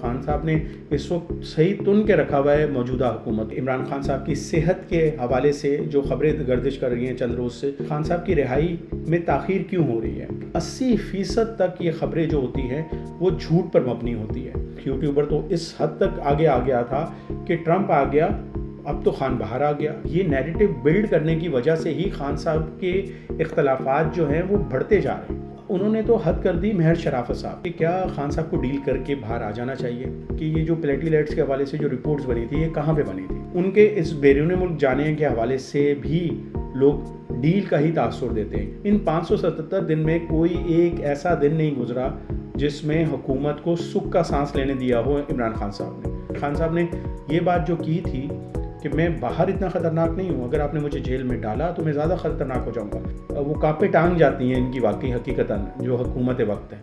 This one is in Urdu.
خان صاحب نے اس وقت صحیح تن کے رکھا ہوا ہے موجودہ حکومت. عمران خان صاحب کی صحت کے حوالے سے جو خبریں گردش کر رہی ہیں چند روز سے, خان صاحب کی رہائی میں تاخیر کیوں ہو رہی ہے. 80% تک یہ خبریں جو ہوتی ہیں وہ جھوٹ پر مبنی ہوتی ہے. یوٹیوبر تو اس حد تک آگے آ گیا تھا کہ ٹرمپ آ گیا, اب تو خان باہر آ گیا. یہ نیریٹو بلڈ کرنے کی وجہ سے ہی خان صاحب کے اختلافات جو ہیں وہ بڑھتے جا رہے ہیں. انہوں نے تو حد کر دی مہر شرافت صاحب کہ کیا خان صاحب کو ڈیل کر کے باہر آ جانا چاہیے کہ یہ جو پلیٹیلیٹس کے حوالے سے جو رپورٹس بنی تھی یہ کہاں پہ بنی تھی. ان کے اس بیرون ملک جانے کے حوالے سے بھی لوگ ڈیل کا ہی تاثر دیتے ہیں. ان 577 دن میں کوئی ایک ایسا دن نہیں گزرا جس میں حکومت کو سکھ کا سانس لینے دیا ہو عمران خان صاحب نے. خان صاحب نے یہ بات جو کی تھی کہ میں باہر اتنا خطرناک نہیں ہوں, اگر آپ نے مجھے جیل میں ڈالا تو میں زیادہ خطرناک ہو جاؤں گا, وہ کانپے ٹانگ جاتی ہیں ان کی واقعی حقیقتاً جو حکومت وقت ہے.